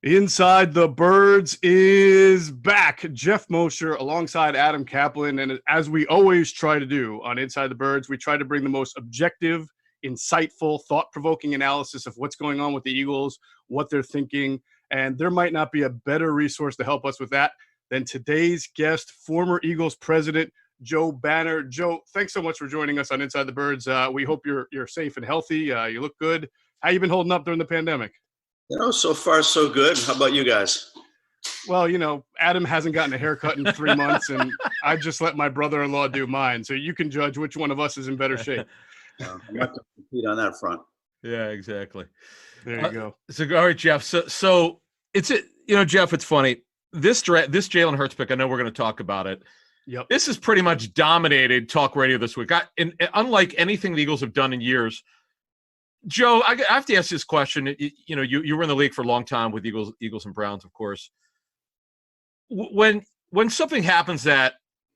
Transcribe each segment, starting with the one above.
Inside the Birds is back. Geoff Mosher alongside Adam Caplan. And as we always try to do on Inside the Birds, we try to bring the most objective, insightful, thought-provoking analysis of what's going on with the Eagles, what they're thinking. And there might not be a better resource to help us with that than today's guest, former Eagles president, Joe Banner. Joe, thanks so much for joining us on Inside the Birds. We hope you're safe and healthy. You look good. How you been holding up during the pandemic? So far so good. How about you guys? Well, Adam hasn't gotten a haircut in 3 months, and I just let my brother-in-law do mine. So you can judge which one of us is in better shape. I'm not going to compete on that front. Yeah, exactly. There you go. So, all right, Geoff. So it's Geoff. It's funny. This Jalen Hurts pick. I know we're going to talk about it. Yep. This has pretty much dominated talk radio this week. And unlike anything the Eagles have done in years. Joe, I have to ask this question. You were in the league for a long time with Eagles and Browns, of course. When something happens that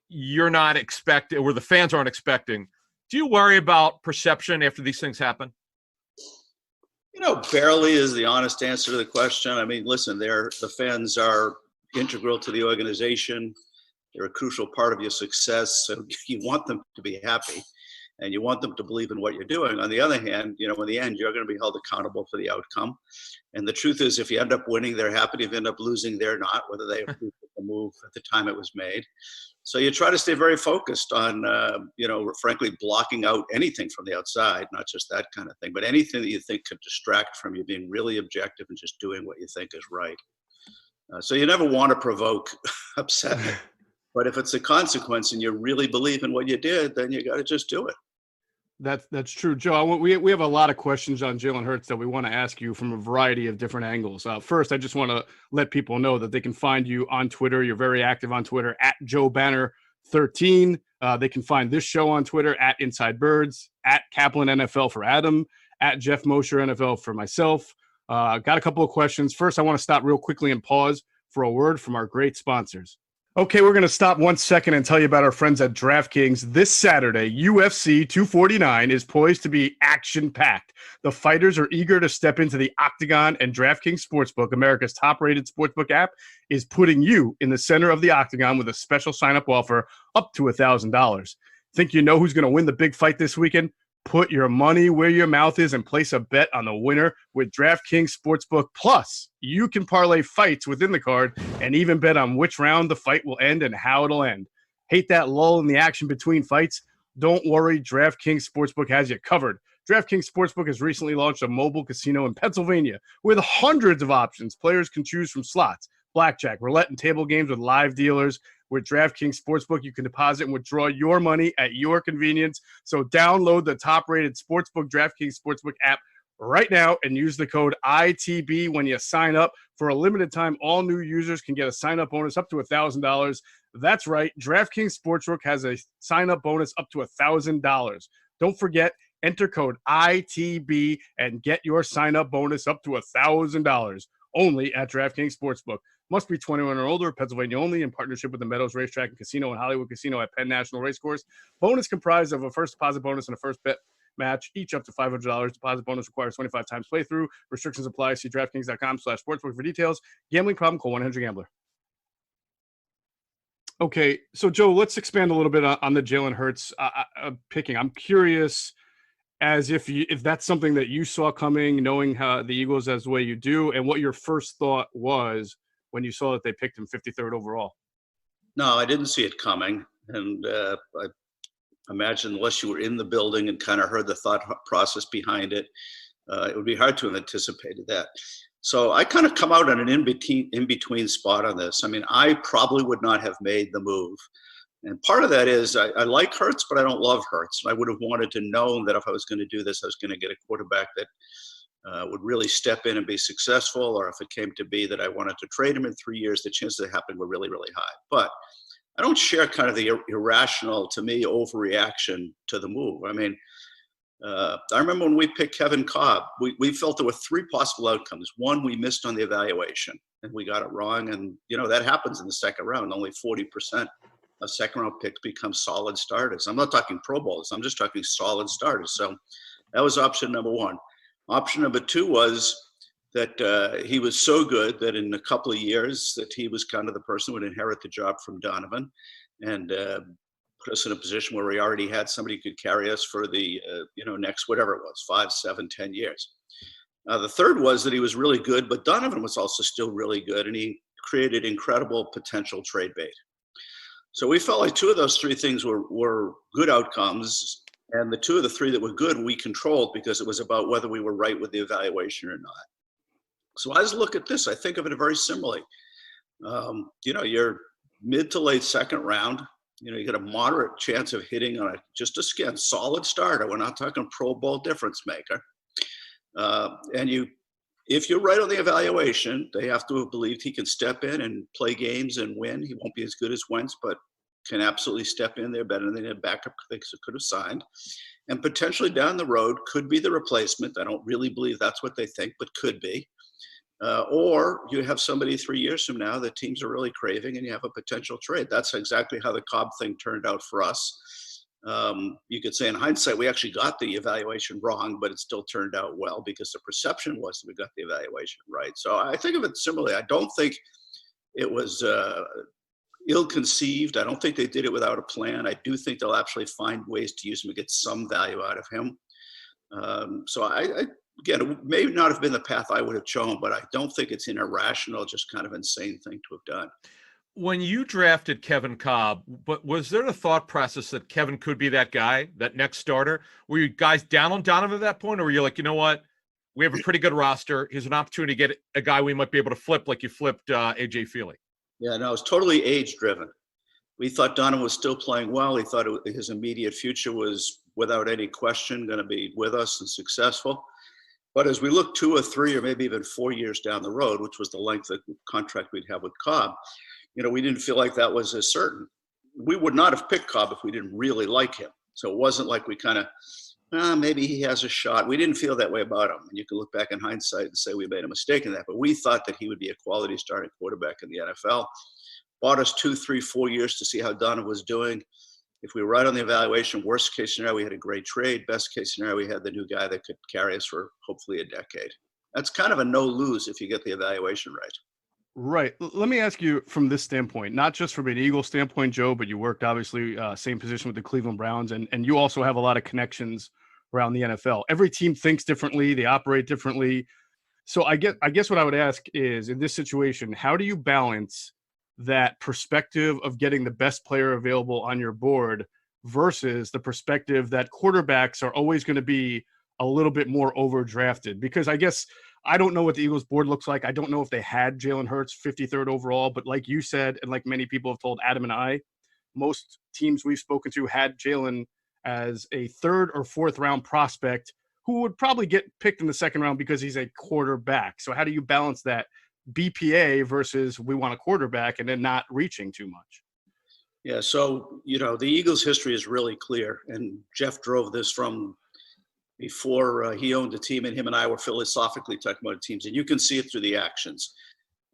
you're not expecting, or the fans aren't expecting, do you worry about perception after these things happen? Barely is the honest answer to the question. I mean, listen, the fans are integral to the organization. They're a crucial part of your success. So you want them to be happy. And you want them to believe in what you're doing. On the other hand, in the end, you're going to be held accountable for the outcome. And the truth is, if you end up winning, they're happy. If you end up losing, they're not, whether they approved the move at the time it was made. So you try to stay very focused on, frankly, blocking out anything from the outside, not just that kind of thing, but anything that you think could distract from you being really objective and just doing what you think is right. So you never want to provoke upset. But if it's a consequence and you really believe in what you did, then you got to just do it. That's true, Joe. We have a lot of questions on Jalen Hurts that we want to ask you from a variety of different angles. First, I just want to let people know that they can find you on Twitter. You're very active on Twitter at Joe Banner 13. They can find this show on Twitter at Inside Birds, at Caplan NFL for Adam, at Geoff Mosher NFL for myself. Got a couple of questions. First, I want to stop real quickly and pause for a word from our great sponsors. Okay, we're going to stop 1 second and tell you about our friends at DraftKings. This Saturday, UFC 249 is poised to be action-packed. The fighters are eager to step into the octagon, and DraftKings Sportsbook, America's top-rated sportsbook app, is putting you in the center of the octagon with a special sign-up offer up to $1,000. Think you know who's going to win the big fight this weekend? Put your money where your mouth is and place a bet on the winner with DraftKings Sportsbook. Plus, you can parlay fights within the card and even bet on which round the fight will end and how it'll end. Hate that lull in the action between fights? Don't worry, DraftKings Sportsbook has you covered. DraftKings Sportsbook has recently launched a mobile casino in Pennsylvania with hundreds of options. Players can choose from slots, blackjack, roulette, and table games with live dealers. With DraftKings Sportsbook, you can deposit and withdraw your money at your convenience. So download the top-rated Sportsbook DraftKings Sportsbook app right now and use the code ITB when you sign up. For a limited time, all new users can get a sign-up bonus up to $1,000. That's right. DraftKings Sportsbook has a sign-up bonus up to $1,000. Don't forget, enter code ITB and get your sign-up bonus up to $1,000 only at DraftKings Sportsbook. Must be 21 or older, Pennsylvania only, in partnership with the Meadows Racetrack and Casino and Hollywood Casino at Penn National Racecourse. Bonus comprised of a first deposit bonus and a first bet match, each up to $500. Deposit bonus requires 25 times playthrough. Restrictions apply. See DraftKings.com/sportsbook for details. Gambling problem? Call 1-800-GAMBLER. Okay, so Joe, let's expand a little bit on the Jalen Hurts picking. I'm curious as if that's something that you saw coming, knowing how the Eagles as the way you do, and what your first thought was when you saw that they picked him 53rd overall. No, I didn't see it coming. And I imagine unless you were in the building and kind of heard the thought process behind it, it would be hard to have anticipated that. So I kind of come out on an in-between spot on this. I mean, I probably would not have made the move. And part of that is I like Hurts, but I don't love Hurts. I would have wanted to know that if I was going to do this, I was going to get a quarterback that would really step in and be successful, or if it came to be that I wanted to trade him in 3 years, the chances of it happening were really, really high. But I don't share kind of the irrational, to me, overreaction to the move. I mean, I remember when we picked Kevin Cobb, we felt there were three possible outcomes. One, we missed on the evaluation and we got it wrong. And, that happens in the second round. Only 40% of second-round picks become solid starters. I'm not talking Pro Bowlers. I'm just talking solid starters. So that was option number one. Option number two was that he was so good that in a couple of years that he was kind of the person who would inherit the job from Donovan and put us in a position where we already had somebody who could carry us for the next whatever it was, 5, 7, 10 years. The third was that he was really good, but Donovan was also still really good, and he created incredible potential trade bait. So we felt like two of those three things were good outcomes, and the two of the three that were good we controlled because it was about whether we were right with the evaluation or not. So as I look at this, I think of it very similarly. You're mid to late second round. You got a moderate chance of hitting on just a solid starter. We're not talking Pro Bowl difference maker. If you're right on the evaluation, they have to have believed he can step in and play games and win. He won't be as good as Wentz, but can absolutely step in there better than a backup they could have signed. And potentially down the road could be the replacement. I don't really believe that's what they think, but could be. Or you have somebody 3 years from now that teams are really craving and you have a potential trade. That's exactly how the Cobb thing turned out for us. You could say in hindsight, we actually got the evaluation wrong, but it still turned out well because the perception was that we got the evaluation right. So I think of it similarly. I don't think it was ill-conceived. I don't think they did it without a plan. I do think they'll actually find ways to use him to get some value out of him. Again, it may not have been the path I would have chosen, but I don't think it's an irrational, just kind of insane thing to have done. When you drafted Kevin Cobb, but was there a thought process that Kevin could be that guy, that next starter? Were you guys down on Donovan at that point, or were you like, you know what, we have a pretty good roster. Here's an opportunity to get a guy we might be able to flip like you flipped A.J. Feely? Yeah, no, it was totally age-driven. We thought Donovan was still playing well. He thought his immediate future was, without any question, going to be with us and successful. But as we look 2 or 3 or maybe even 4 years down the road, which was the length of the contract we'd have with Cobb, we didn't feel like that was as certain. We would not have picked Cobb if we didn't really like him. So it wasn't like we kind of, maybe he has a shot. We didn't feel that way about him. And you can look back in hindsight and say we made a mistake in that. But we thought that he would be a quality starting quarterback in the NFL. Bought us 2, 3, 4 years to see how Donovan was doing. If we were right on the evaluation, worst case scenario, we had a great trade. Best case scenario, we had the new guy that could carry us for hopefully a decade. That's kind of a no-lose if you get the evaluation right. Right. Let me ask you from this standpoint, not just from an Eagles standpoint, Joe, but you worked obviously same position with the Cleveland Browns, and you also have a lot of connections around the NFL. Every team thinks differently. They operate differently. So I guess what I would ask is, in this situation, how do you balance that perspective of getting the best player available on your board versus the perspective that quarterbacks are always going to be a little bit more overdrafted? Because I guess I don't know what the Eagles board looks like. I don't know if they had Jalen Hurts 53rd overall, but like you said, and like many people have told Adam and I, most teams we've spoken to had Jalen as a 3rd or 4th round prospect who would probably get picked in the 2nd round because he's a quarterback. So how do you balance that BPA versus we want a quarterback and then not reaching too much? Yeah, so, the Eagles' history is really clear, and Geoff drove this from before he owned the team, and him and I were philosophically talking about teams, and you can see it through the actions.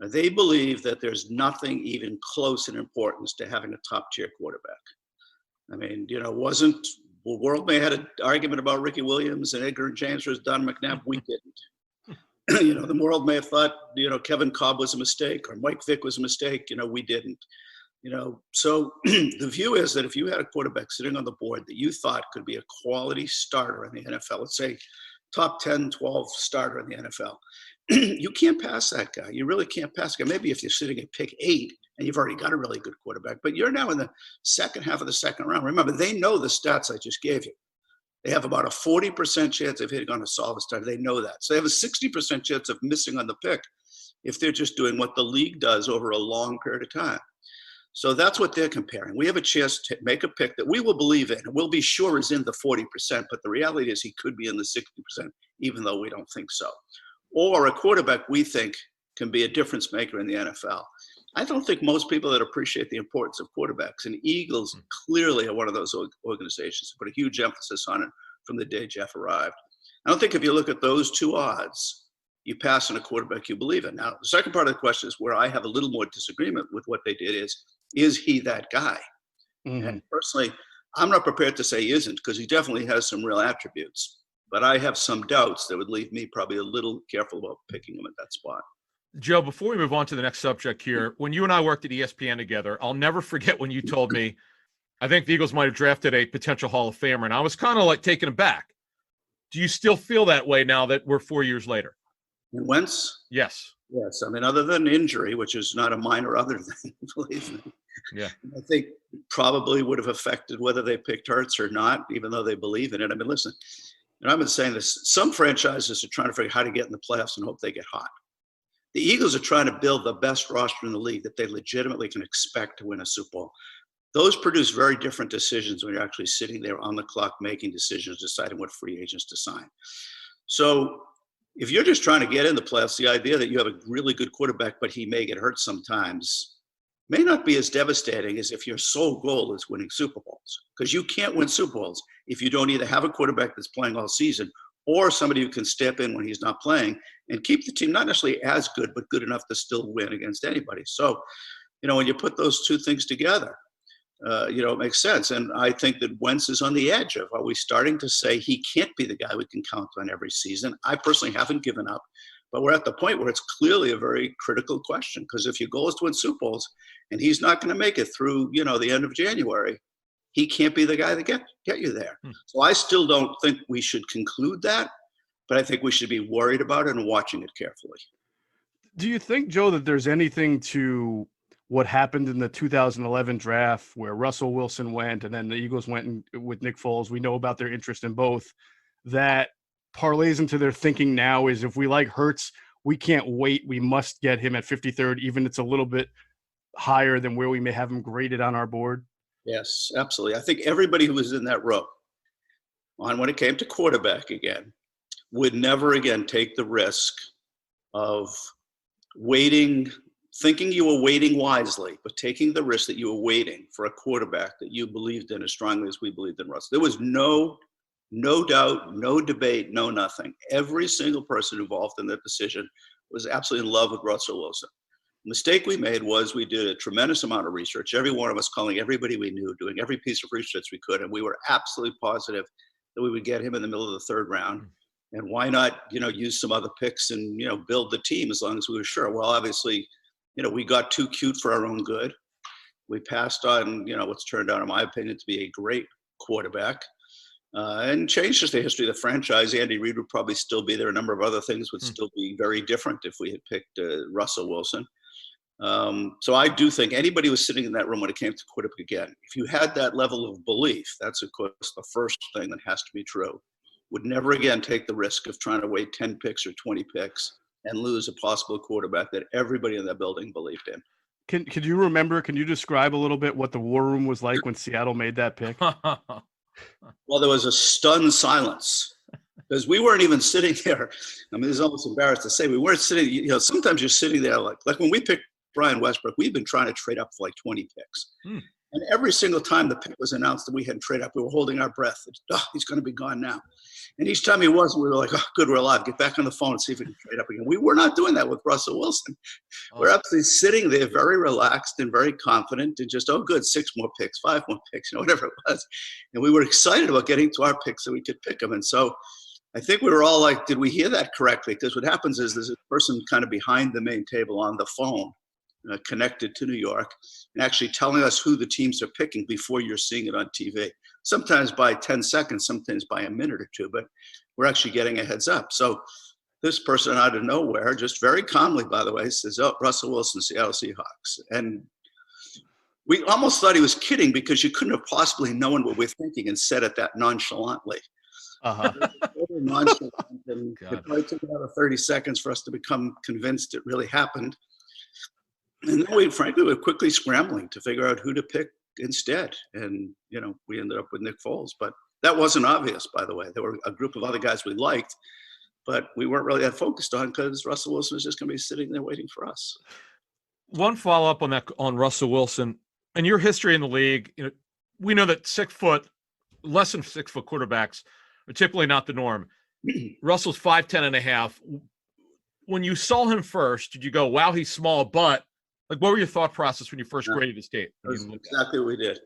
They believe that there's nothing even close in importance to having a top-tier quarterback. I mean, World may have had an argument about Ricky Williams and Edgar and James versus Don McNabb. We didn't. The world may have thought, Kevin Cobb was a mistake or Mike Vick was a mistake. We didn't. So the view is that if you had a quarterback sitting on the board that you thought could be a quality starter in the NFL, let's say top 10, 12 starter in the NFL, you can't pass that guy. You really can't pass that guy. Maybe if you're sitting at pick 8 and you've already got a really good quarterback, but you're now in the second half of the 2nd round. Remember, they know the stats I just gave you. They have about a 40% chance of hitting on a solid starter. They know that. So they have a 60% chance of missing on the pick if they're just doing what the league does over a long period of time. So that's what they're comparing. We have a chance to make a pick that we will believe in and we'll be sure is in the 40%, but the reality is he could be in the 60%, even though we don't think so. Or a quarterback we think can be a difference maker in the NFL. I don't think most people that appreciate the importance of quarterbacks, and Eagles clearly are one of those organizations that put a huge emphasis on it from the day Geoff arrived. I don't think if you look at those 2 odds, you pass on a quarterback you believe in. Now, the second part of the question is where I have a little more disagreement with what they did is he that guy? Mm-hmm. And personally, I'm not prepared to say he isn't because he definitely has some real attributes. But I have some doubts that would leave me probably a little careful about picking him at that spot. Joe, before we move on to the next subject here, when you and I worked at ESPN together, I'll never forget when you told me, I think the Eagles might have drafted a potential Hall of Famer, and I was kind of like taken aback. Do you still feel that way now that we're 4 years later? And Wentz? Yes. Yes. I mean, other than injury, which is not a minor other thing, believe me. Yeah. I think probably would have affected whether they picked Hurts or not, even though they believe in it. I mean, listen, and I've been saying this, some franchises are trying to figure out how to get in the playoffs and hope they get hot. The Eagles are trying to build the best roster in the league that they legitimately can expect to win a Super Bowl. Those produce very different decisions when you're actually sitting there on the clock making decisions, deciding what free agents to sign. So if you're just trying to get in the playoffs, the idea that you have a really good quarterback, but he may get hurt sometimes, may not be as devastating as if your sole goal is winning Super Bowls. Because you can't win Super Bowls if you don't either have a quarterback that's playing all season or somebody who can step in when he's not playing and keep the team not necessarily as good, but good enough to still win against anybody. So, when you put those two things together, it makes sense. And I think that Wentz is on the edge of, are we starting to say he can't be the guy we can count on every season? I personally haven't given up, but we're at the point where it's clearly a very critical question, because if your goal is to win Super Bowls and he's not going to make it through, the end of January, he can't be the guy that get you there. So I still don't think we should conclude that, but I think we should be worried about it and watching it carefully. Do you think, Joe, that there's anything to what happened in the 2011 draft where Russell Wilson went and then the Eagles went with Nick Foles? We know about their interest in both. That parlays into their thinking now is, if we like Hurts, we can't wait. We must get him at 53rd, even if it's a little bit higher than where we may have him graded on our board. Yes, absolutely. I think everybody who was in that row when it came to quarterback again would never again take the risk of waiting, thinking you were waiting wisely, but taking the risk that you were waiting for a quarterback that you believed in as strongly as we believed in Russ. There was no doubt, no debate, no nothing. Every single person involved in that decision was absolutely in love with Russell Wilson. The mistake we made was we did a tremendous amount of research, every one of us calling everybody we knew, doing every piece of research we could, and we were absolutely positive that we would get him in the middle of the third round. And why not, use some other picks and, build the team as long as we were sure. Well, obviously, we got too cute for our own good. We passed on, what's turned out, in my opinion, to be a great quarterback, and changed just the history of the franchise. Andy Reid would probably still be there. A number of other things would still be very different if we had picked Russell Wilson. So I do think anybody who was sitting in that room when it came to quarterback again, if you had that level of belief, that's of course the first thing that has to be true, would never again take the risk of trying to wait 10 picks or 20 picks and lose a possible quarterback that everybody in that building believed in. Can you describe a little bit what the war room was like when Seattle made that pick? Well, there was a stunned silence because we weren't even sitting there. I mean, it's almost embarrassed to say we weren't sitting, sometimes you're sitting there like when we picked Brian Westbrook, we've been trying to trade up for like 20 picks. And every single time the pick was announced that we hadn't traded up, we were holding our breath. He's going to be gone now. And each time he wasn't, we were like, good, we're alive. Get back on the phone and see if we can trade up again. We were not doing that with Russell Wilson. We're absolutely sitting there very relaxed and very confident and just, good, 6 more picks, 5 more picks, whatever it was. And we were excited about getting to our picks so we could pick them. And so I think we were all like, did we hear that correctly? Because what happens is there's a person kind of behind the main table on the phone, connected to New York, and actually telling us who the teams are picking before you're seeing it on TV. Sometimes by 10 seconds, sometimes by a minute or two, but we're actually getting a heads up. So this person out of nowhere, just very calmly, by the way, says, Russell Wilson, Seattle Seahawks. And we almost thought he was kidding because you couldn't have possibly known what we're thinking and said it that nonchalantly. Nonchalant, and it probably took another 30 seconds for us to become convinced it really happened. And then we were quickly scrambling to figure out who to pick instead. And, we ended up with Nick Foles. But that wasn't obvious, by the way. There were a group of other guys we liked, but we weren't really that focused on because Russell Wilson was just going to be sitting there waiting for us. One follow-up on Russell Wilson. And your history in the league, we know that less than 6 foot quarterbacks are typically not the norm. Russell's 5'10" and a half. When you saw him first, did you go, wow, he's small, but what were your thought process when you first graded his tape? That's exactly what we did.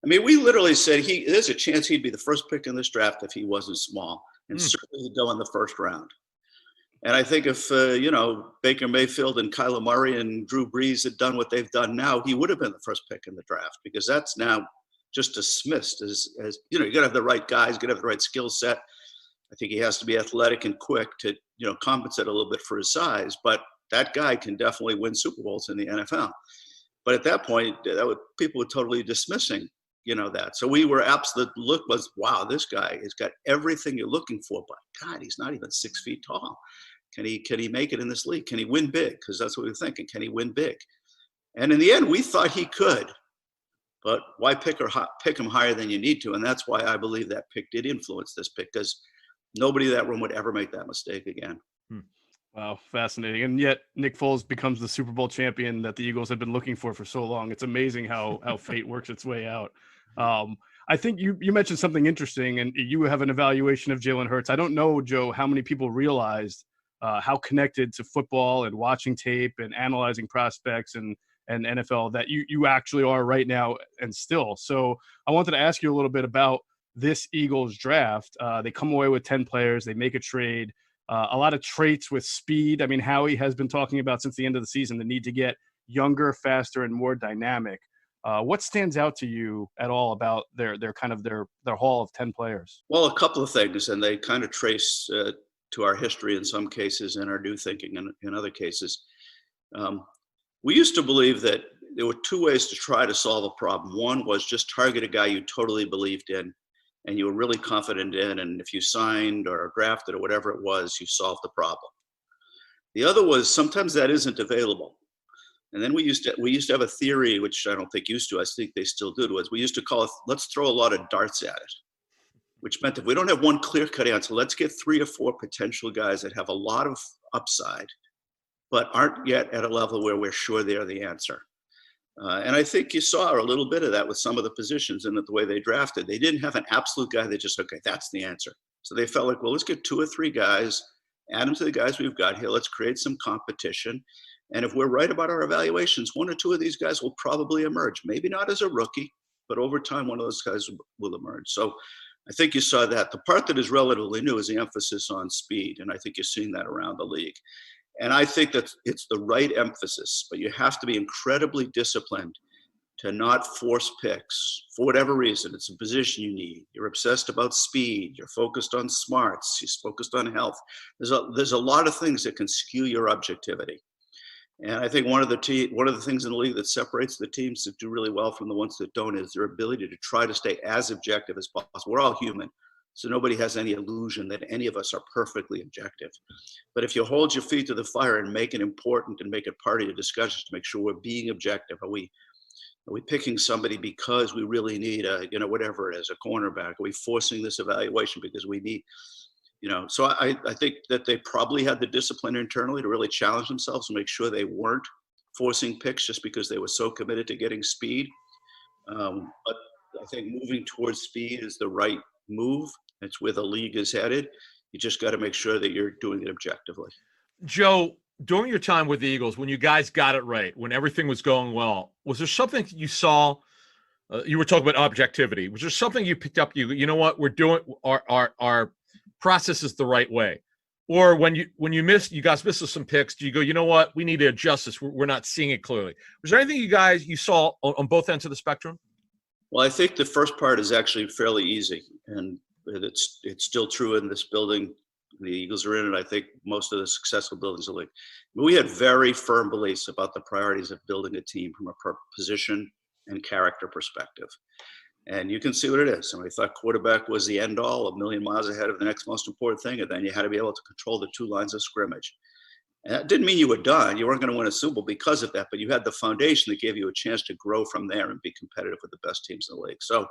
I mean, we literally said there's a chance he'd be the first pick in this draft if he wasn't small. and Mm. certainly he'd go in the first round. And I think if, Baker Mayfield and Kyler Murray and Drew Brees had done what they've done now, he would have been the first pick in the draft, because that's now just dismissed as you got to have the right guys, got to have the right skill set. I think he has to be athletic and quick to, compensate a little bit for his size, but that guy can definitely win Super Bowls in the NFL. But at that point, people were totally dismissing, that. So we were the look was, wow, this guy has got everything you're looking for, but God, he's not even 6 feet tall. Can he make it in this league? Can he win big? Because that's what we were thinking. Can he win big? And in the end, we thought he could. But why pick him higher than you need to? And that's why I believe that pick did influence this pick, because nobody in that room would ever make that mistake again. Wow, fascinating. And yet Nick Foles becomes the Super Bowl champion that the Eagles had been looking for so long. It's amazing how fate works its way out. I think you mentioned something interesting, and you have an evaluation of Jalen Hurts. I don't know, Joe, how many people realized how connected to football and watching tape and analyzing prospects and NFL that you actually are right now and still. So I wanted to ask you a little bit about this Eagles draft. They come away with 10 players. They make a trade. A lot of traits with speed. I mean, Howie has been talking about since the end of the season the need to get younger, faster, and more dynamic. What stands out to you at all about their haul of 10 players? Well, a couple of things, and they kind of trace to our history in some cases and our new thinking in other cases. We used to believe that there were two ways to try to solve a problem. One was just target a guy you totally believed in and you were really confident in, and if you signed or drafted or whatever it was, you solved the problem. The other was sometimes that isn't available. And then we used to have a theory, which I don't think used to, I think they still do, was we used to call it, let's throw a lot of darts at it, which meant if we don't have one clear-cut answer, let's get 3 or 4 potential guys that have a lot of upside, but aren't yet at a level where we're sure they're the answer. And I think you saw a little bit of that with some of the positions and the way they drafted. They didn't have an absolute guy that just, okay, that's the answer. So they felt like, well, let's get 2 or 3 guys, add them to the guys we've got here. Let's create some competition. And if we're right about our evaluations, 1 or 2 of these guys will probably emerge. Maybe not as a rookie, but over time, one of those guys will emerge. So I think you saw that. The part that is relatively new is the emphasis on speed. And I think you're seeing that around the league. And I think that it's the right emphasis, but you have to be incredibly disciplined to not force picks for whatever reason. It's a position you need. You're obsessed about speed. You're focused on smarts. You're focused on health. There's a lot of things that can skew your objectivity. And I think one of the things in the league that separates the teams that do really well from the ones that don't is their ability to try to stay as objective as possible. We're all human, so nobody has any illusion that any of us are perfectly objective. But if you hold your feet to the fire and make it important and make it part of your discussions to make sure we're being objective, are we picking somebody because we really need whatever it is, a cornerback? Are we forcing this evaluation because we need, so I think that they probably had the discipline internally to really challenge themselves and make sure they weren't forcing picks just because they were so committed to getting speed. But I think moving towards speed is the right move. It's where the league is headed. You just got to make sure that you're doing it objectively. Joe, during your time with the Eagles, when you guys got it right, when everything was going well, was there something you saw? You were talking about objectivity. Was there something you picked up? You know what, we're doing our process is the right way. Or when you guys missed some picks, do you go, you know what, we need to adjust this. We're not seeing it clearly. Was there anything you saw on both ends of the spectrum? Well, I think the first part is actually fairly easy, and it's still true in this building. The Eagles are in it. I think most of the successful buildings in the league. We had very firm beliefs about the priorities of building a team from a position and character perspective. And you can see what it is. And we thought quarterback was the end all, a million miles ahead of the next most important thing. And then you had to be able to control the 2 lines of scrimmage. And that didn't mean you were done. You weren't going to win a Super Bowl because of that, but you had the foundation that gave you a chance to grow from there and be competitive with the best teams in the league. So,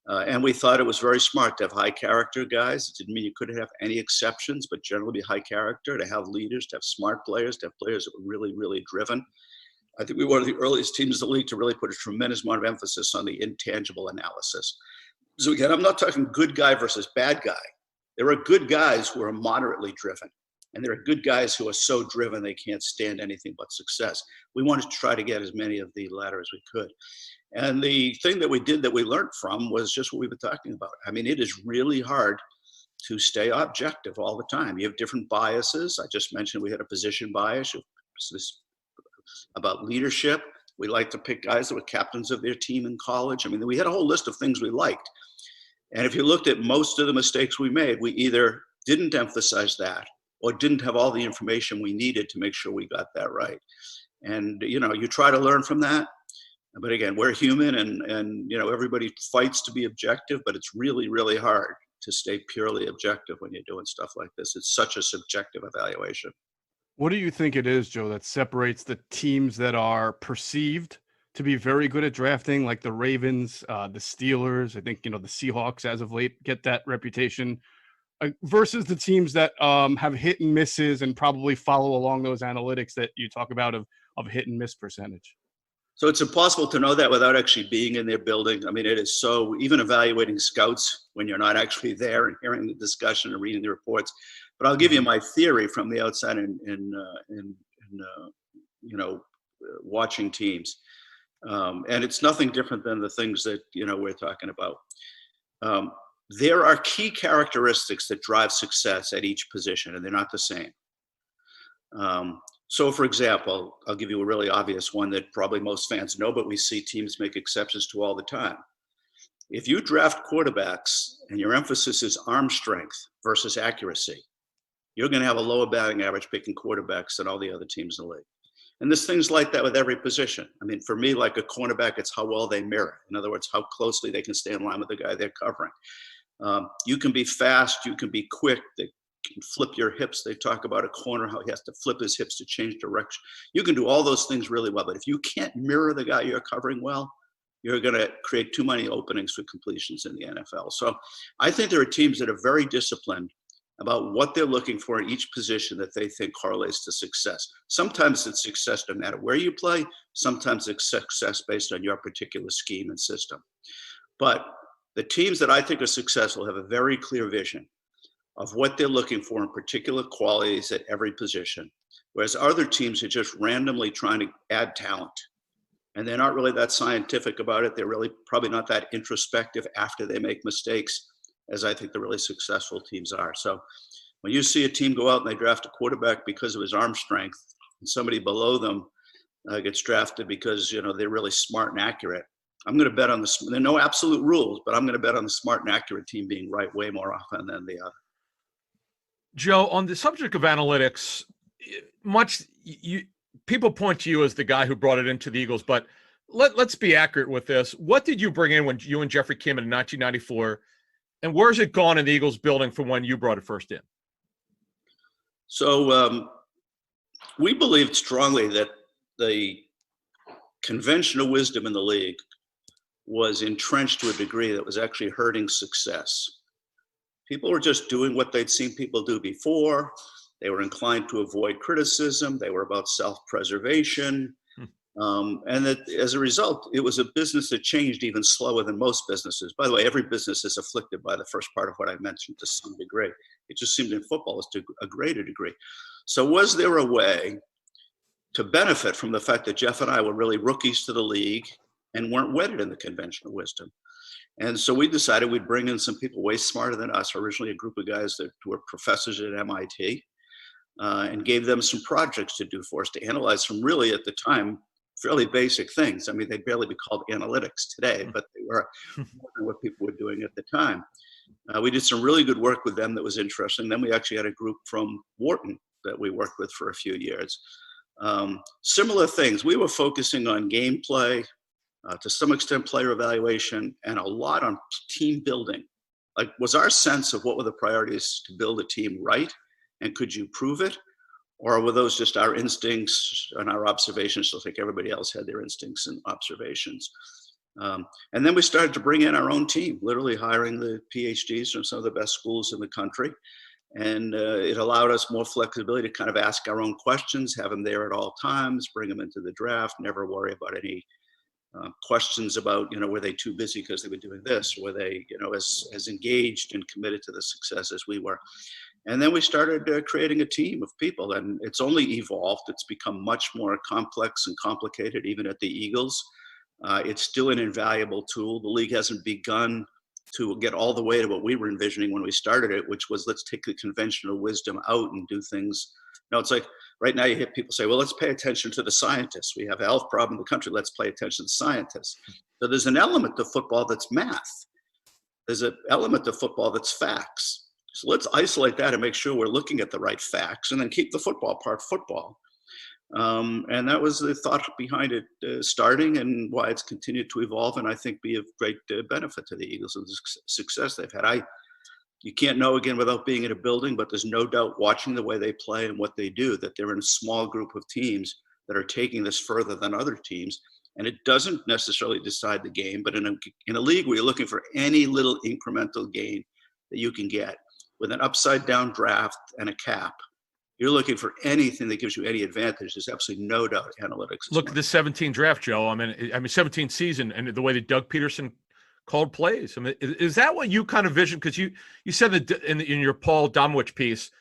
and we thought it was very smart to have high character guys. It didn't mean you couldn't have any exceptions, but generally be high character, to have leaders, to have smart players, to have players that were really, really driven. I think we were one of the earliest teams in the league to really put a tremendous amount of emphasis on the intangible analysis. So again, I'm not talking good guy versus bad guy. There are good guys who are moderately driven, and there are good guys who are so driven they can't stand anything but success. We wanted to try to get as many of the latter as we could. And the thing that we did that we learned from was just what we've been talking about. I mean, it is really hard to stay objective all the time. You have different biases. I just mentioned we had a position bias about leadership. We like to pick guys that were captains of their team in college. I mean, we had a whole list of things we liked. And if you looked at most of the mistakes we made, we either didn't emphasize that or didn't have all the information we needed to make sure we got that right. And, you know, you try to learn from that. But again, we're human and you know, everybody fights to be objective, but it's really, really hard to stay purely objective when you're doing stuff like this. It's such a subjective evaluation. What do you think it is, Joe, that separates the teams that are perceived to be very good at drafting, like the Ravens, the Steelers? I think, you know, the Seahawks as of late get that reputation, versus the teams that have hit and misses and probably follow along those analytics that you talk about of hit and miss percentage? So it's impossible to know that without actually being in their building. I mean, it is so, even evaluating scouts when you're not actually there and hearing the discussion and reading the reports. But I'll give you my theory from the outside in you know, watching teams. And it's nothing different than the things that, you know, we're talking about. There are key characteristics that drive success at each position, and they're not the same. So, for example, I'll give you a really obvious one that probably most fans know, but we see teams make exceptions to all the time. If you draft quarterbacks and your emphasis is arm strength versus accuracy, you're going to have a lower batting average picking quarterbacks than all the other teams in the league. And there's things like that with every position. I mean, for me, like a cornerback, it's how well they mirror. In other words, how closely they can stay in line with the guy they're covering. You can be fast, you can be quick, they can flip your hips. They talk about a corner, how he has to flip his hips to change direction. You can do all those things really well, but if you can't mirror the guy you're covering well, you're going to create too many openings for completions in the NFL. So I think there are teams that are very disciplined about what they're looking for in each position that they think correlates to success. Sometimes it's success no matter where you play. Sometimes it's success based on your particular scheme and system. But the teams that I think are successful have a very clear vision of what they're looking for in particular qualities at every position, whereas other teams are just randomly trying to add talent. And they're not really that scientific about it. They're really probably not that introspective after they make mistakes, as I think the really successful teams are. So when you see a team go out and they draft a quarterback because of his arm strength, and somebody below them gets drafted because, you know, they're really smart and accurate, I'm going to bet on there are no absolute rules, but I'm going to bet on the smart and accurate team being right way more often than the other. Joe, on the subject of analytics, people point to you as the guy who brought it into the Eagles, but let's be accurate with this. What did you bring in when you and Jeffrey came in 1994, and where's it gone in the Eagles building from when you brought it first in? So we believed strongly that the conventional wisdom in the league was entrenched to a degree that was actually hurting success. People were just doing what they'd seen people do before. They were inclined to avoid criticism. They were about self-preservation. And that as a result, it was a business that changed even slower than most businesses. By the way, every business is afflicted by the first part of what I mentioned to some degree. It just seemed in football to a greater degree. So was there a way to benefit from the fact that Geoff and I were really rookies to the league and weren't wedded in the conventional wisdom? And so we decided we'd bring in some people way smarter than us, originally a group of guys that were professors at MIT, and gave them some projects to do for us to analyze some really, at the time, fairly basic things. I mean, they'd barely be called analytics today, but they were more than what people were doing at the time. We did some really good work with them that was interesting. Then we actually had a group from Wharton that we worked with for a few years. Similar things. We were focusing on gameplay, to some extent player evaluation, and a lot on team building. Like, was our sense of what were the priorities to build a team right? And could you prove it? Or were those just our instincts and our observations? So I think everybody else had their instincts and observations. And then we started to bring in our own team, literally hiring the PhDs from some of the best schools in the country. And it allowed us more flexibility to kind of ask our own questions, have them there at all times, bring them into the draft, never worry about any questions about, you know, were they too busy because they were doing this? Were they, you know, as engaged and committed to the success as we were? And then we started creating a team of people, and it's only evolved. It's become much more complex and complicated, even at the Eagles. It's still an invaluable tool. The league hasn't begun to get all the way to what we were envisioning when we started it, which was let's take the conventional wisdom out and do things. It's like right now you hear people say, well, let's pay attention to the scientists. We have a health problem in the country. Let's pay attention to scientists. So there's an element to football that's math. There's an element to football that's facts. So let's isolate that and make sure we're looking at the right facts, and then keep the football part football. And that was the thought behind it starting, and why it's continued to evolve, and I think be of great benefit to the Eagles and the success they've had. You can't know again without being in a building, but there's no doubt watching the way they play and what they do, that they're in a small group of teams that are taking this further than other teams. And it doesn't necessarily decide the game, but in a league where you're looking for any little incremental gain that you can get with an upside down draft and a cap, you're looking for anything that gives you any advantage. There's absolutely no doubt analytics. Look at the 17 draft, Joe. I mean, 17 season, and the way that Doug Peterson called plays. I mean, is that what you kind of vision? Because you said that in your Paul Domowitch piece,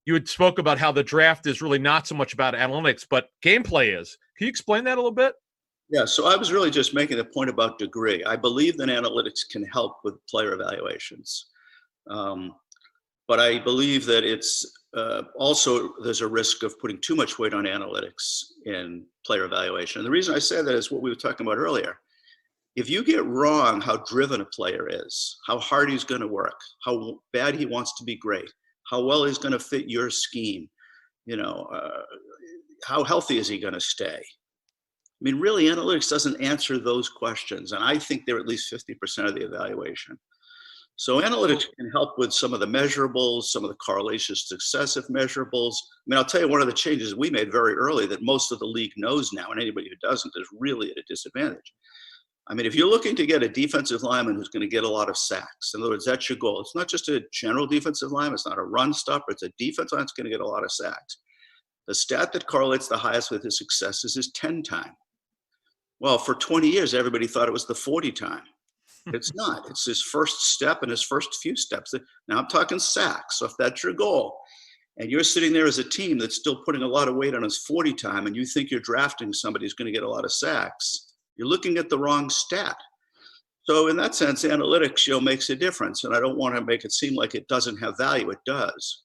you had spoke about how the draft is really not so much about analytics, but gameplay is. Can you explain that a little bit? Yeah, so I was really just making the point about degree. I believe that analytics can help with player evaluations. But I believe that it's also, there's a risk of putting too much weight on analytics in player evaluation. And the reason I say that is what we were talking about earlier. If you get wrong how driven a player is, how hard he's going to work, how bad he wants to be great, how well he's going to fit your scheme, how healthy is he going to stay? I mean, really, analytics doesn't answer those questions. And I think they're at least 50% of the evaluation. So analytics can help with some of the measurables, some of the correlations to successive measurables. I mean, I'll tell you one of the changes we made very early that most of the league knows now, and anybody who doesn't is really at a disadvantage. I mean, if you're looking to get a defensive lineman who's going to get a lot of sacks, in other words, that's your goal. It's not just a general defensive lineman. It's not a run stopper. It's a defensive lineman that's going to get a lot of sacks. The stat that correlates the highest with his success is his 10 time. Well, for 20 years, everybody thought it was the 40 time. It's not. It's his first step and his first few steps. Now I'm talking sacks. So if that's your goal, and you're sitting there as a team that's still putting a lot of weight on his 40 time, and you think you're drafting somebody who's going to get a lot of sacks, you're looking at the wrong stat. So in that sense, analytics, makes a difference. And I don't want to make it seem like it doesn't have value. It does.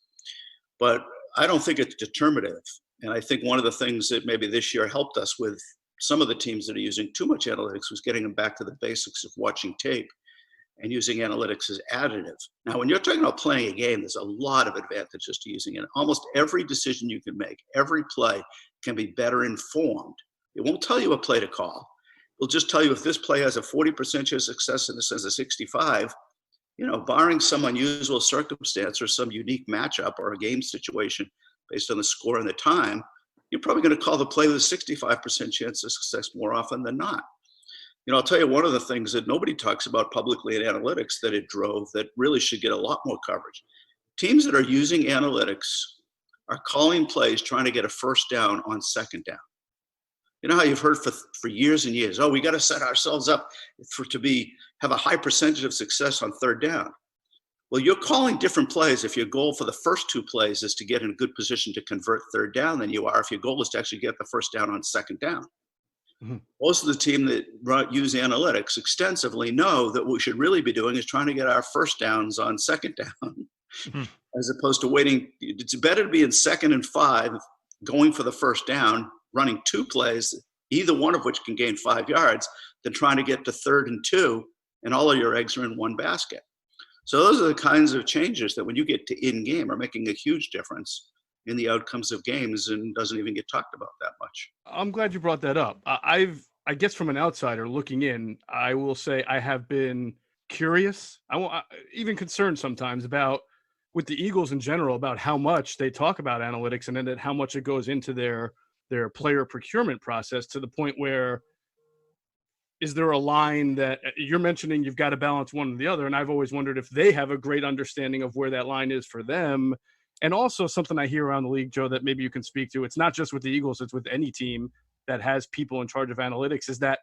But I don't think it's determinative. And I think one of the things that maybe this year helped us with some of the teams that are using too much analytics was getting them back to the basics of watching tape and using analytics as additive. Now, when you're talking about playing a game, there's a lot of advantages to using it. Almost every decision you can make, every play can be better informed. It won't tell you a play to call. It'll just tell you if this play has a 40% chance of success and this has a 65, barring some unusual circumstance or some unique matchup or a game situation based on the score and the time, you're probably going to call the play with a 65% chance of success more often than not. I'll tell you one of the things that nobody talks about publicly in analytics that it drove that really should get a lot more coverage. Teams that are using analytics are calling plays trying to get a first down on second down. You know how you've heard for years and years, we got to set ourselves up have a high percentage of success on third down. Well, you're calling different plays if your goal for the first two plays is to get in a good position to convert third down than you are if your goal is to actually get the first down on second down. Mm-hmm. Most of the team that use analytics extensively know that what we should really be doing is trying to get our first downs on second down, mm-hmm. as opposed to waiting. It's better to be in 2nd and 5, going for the first down, running two plays, either one of which can gain 5 yards, than trying to get to 3rd and 2, and all of your eggs are in one basket. So those are the kinds of changes that when you get to in-game are making a huge difference in the outcomes of games and doesn't even get talked about that much. I'm glad you brought that up. I guess from an outsider looking in, I will say I have been curious, even concerned sometimes about, with the Eagles in general, about how much they talk about analytics and then how much it goes into their player procurement process, to the point where, is there a line that you're mentioning you've got to balance one or the other? And I've always wondered if they have a great understanding of where that line is for them. And also something I hear around the league, Joe, that maybe you can speak to. It's not just with the Eagles, it's with any team that has people in charge of analytics, is that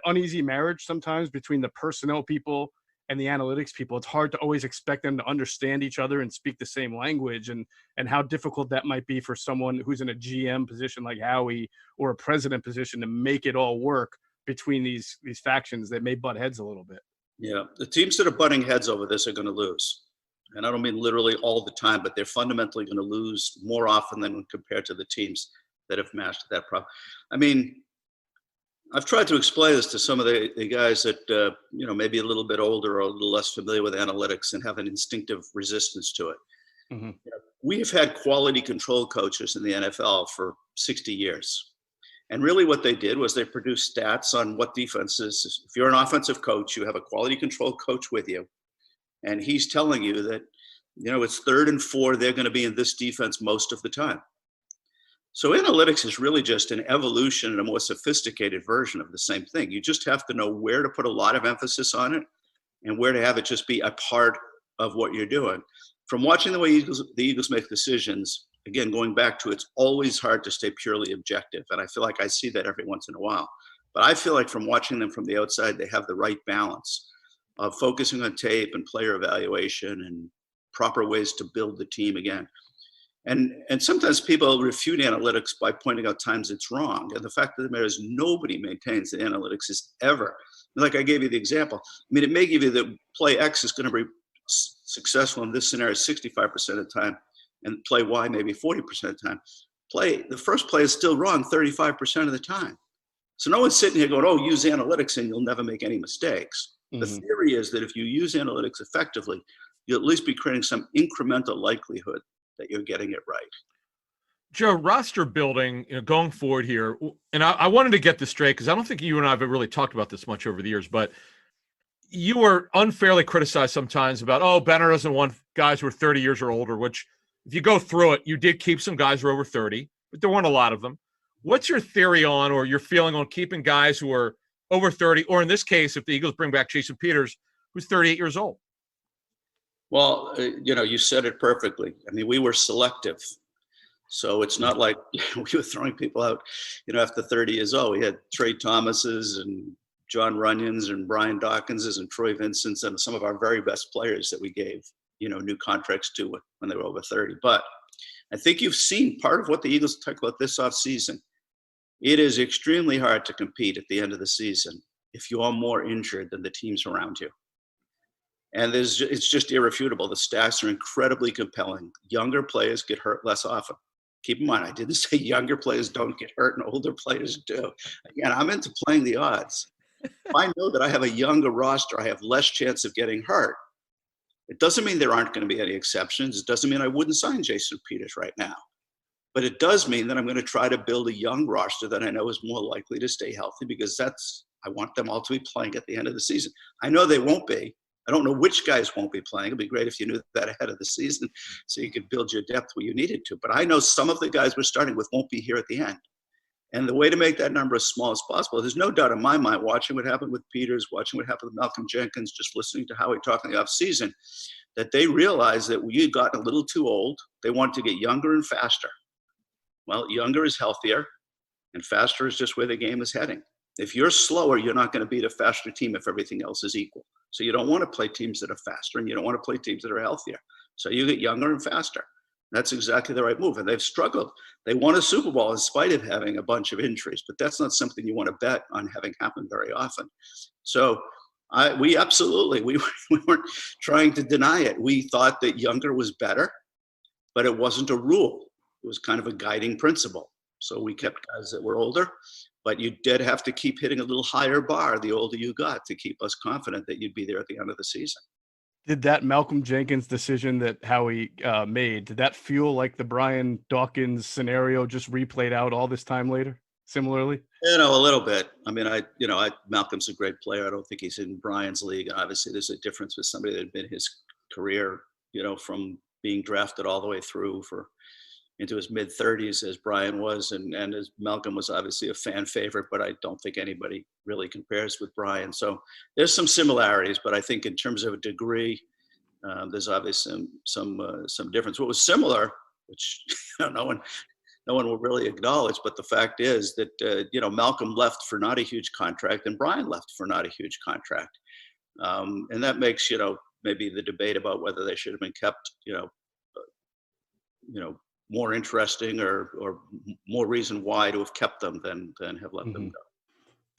uneasy marriage sometimes between the personnel people and the analytics people. It's hard to always expect them to understand each other and speak the same language, and how difficult that might be for someone who's in a GM position like Howie or a president position to make it all work between these factions that may butt heads a little bit. Yeah, the teams that are butting heads over this are going to lose. And I don't mean literally all the time, but they're fundamentally going to lose more often than when compared to the teams that have mastered that problem. I mean, I've tried to explain this to some of the guys that, maybe a little bit older or a little less familiar with analytics and have an instinctive resistance to it. Mm-hmm. We've had quality control coaches in the NFL for 60 years. And really what they did was they produced stats on what defenses, if you're an offensive coach, you have a quality control coach with you, and he's telling you that, it's 3rd and 4, they're going to be in this defense most of the time. So analytics is really just an evolution and a more sophisticated version of the same thing. You just have to know where to put a lot of emphasis on it and where to have it just be a part of what you're doing. From watching the way the Eagles make decisions, again, going back to it's always hard to stay purely objective. And I feel like I see that every once in a while. But I feel like from watching them from the outside, they have the right balance of focusing on tape and player evaluation and proper ways to build the team again. And sometimes people refute analytics by pointing out times it's wrong. And the fact of the matter is nobody maintains that analytics is ever. Like I gave you the example. I mean, it may give you that play X is going to be successful in this scenario 65% of the time, and play Y maybe 40% of the time. The first play is still wrong 35% of the time. So no one's sitting here going, oh, use analytics and you'll never make any mistakes. Mm-hmm. The theory is that if you use analytics effectively, you'll at least be creating some incremental likelihood that you're getting it right. Joe, roster building, going forward here, and I wanted to get this straight because I don't think you and I have really talked about this much over the years, but you were unfairly criticized sometimes about, Benner doesn't want guys who are 30 years or older, which if you go through it, you did keep some guys who are over 30, but there weren't a lot of them. What's your theory on, or your feeling on keeping guys who are over 30, or in this case, if the Eagles bring back Jason Peters, who's 38 years old? Well, you said it perfectly. I mean, we were selective. So it's not like we were throwing people out, after 30 years old. We had Trey Thomases and John Runyons and Brian Dawkinses and Troy Vincents and some of our very best players that we gave, new contracts to when they were over 30. But I think you've seen part of what the Eagles talk about this offseason. It is extremely hard to compete at the end of the season if you are more injured than the teams around you. And it's just irrefutable. The stats are incredibly compelling. Younger players get hurt less often. Keep in mind, I didn't say younger players don't get hurt and older players do. Again, I'm into playing the odds. If I know that I have a younger roster, I have less chance of getting hurt. It doesn't mean there aren't going to be any exceptions. It doesn't mean I wouldn't sign Jason Peters right now. But it does mean that I'm going to try to build a young roster that I know is more likely to stay healthy, because I want them all to be playing at the end of the season. I know they won't be. I don't know which guys won't be playing. It'd be great if you knew that ahead of the season so you could build your depth where you needed to. But I know some of the guys we're starting with won't be here at the end. And the way to make that number as small as possible, there's no doubt in my mind, watching what happened with Peters, watching what happened with Malcolm Jenkins, just listening to how he talked in the offseason, that they realized that we had gotten a little too old. They wanted to get younger and faster. Well, younger is healthier, and faster is just where the game is heading. If you're slower, you're not going to beat a faster team if everything else is equal. So you don't want to play teams that are faster, and you don't want to play teams that are healthier. So you get younger and faster. That's exactly the right move. And they've struggled. They won a Super Bowl in spite of having a bunch of injuries, but that's not something you want to bet on having happen very often. So we weren't trying to deny it. We thought that younger was better, but it wasn't a rule. It was kind of a guiding principle. So we kept guys that were older, but you did have to keep hitting a little higher bar the older you got to keep us confident that you'd be there at the end of the season. Did that Malcolm Jenkins decision that Howie made, did that feel like the Brian Dawkins scenario just replayed out all this time later, similarly? A little bit. I mean, Malcolm's a great player. I don't think he's in Brian's league. Obviously, there's a difference with somebody that had been his career, from being drafted all the way through into his mid-30s as Brian was, and as Malcolm was obviously a fan favorite, but I don't think anybody really compares with Brian. So there's some similarities, but I think in terms of a degree, there's obviously some difference. What was similar, which no one will really acknowledge, but the fact is that Malcolm left for not a huge contract, and Brian left for not a huge contract, and that makes maybe the debate about whether they should have been kept more interesting or more reason why to have kept them than have let them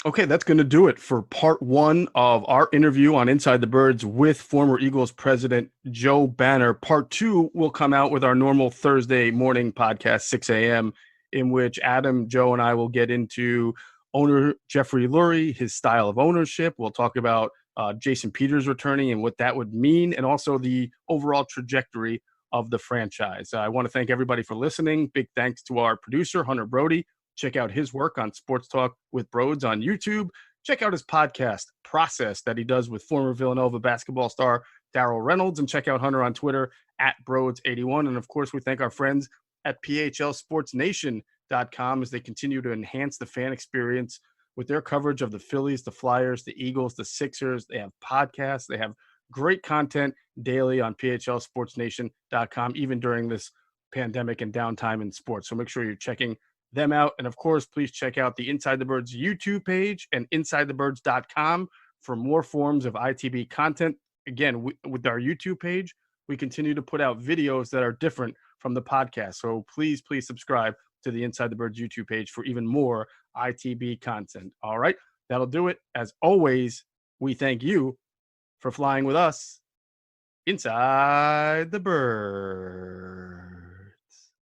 go. Okay, that's going to do it for part one of our interview on Inside the Birds with former Eagles president Joe Banner. Part two will come out with our normal Thursday morning podcast, 6 a.m., in which Adam, Joe, and I will get into owner Jeffrey Lurie, his style of ownership. We'll talk about Jason Peters returning and what that would mean, and also the overall trajectory of the franchise. I want to thank everybody for listening. Big thanks to our producer, Hunter Brody. Check out his work on Sports Talk with Broads on YouTube. Check out his podcast, Process, that he does with former Villanova basketball star Darrell Reynolds. And check out Hunter on Twitter at Broads81. And, of course, we thank our friends at PHLSportsNation.com as they continue to enhance the fan experience with their coverage of the Phillies, the Flyers, the Eagles, the Sixers. They have podcasts. They have great content daily on PHLSportsNation.com, even during this pandemic and downtime in sports. So make sure you're checking them out. And of course, please check out the Inside the Birds YouTube page and InsideTheBirds.com for more forms of ITB content. Again, with our YouTube page, we continue to put out videos that are different from the podcast. So please subscribe to the Inside the Birds YouTube page for even more ITB content. All right, that'll do it. As always, we thank you for flying with us inside the Birds.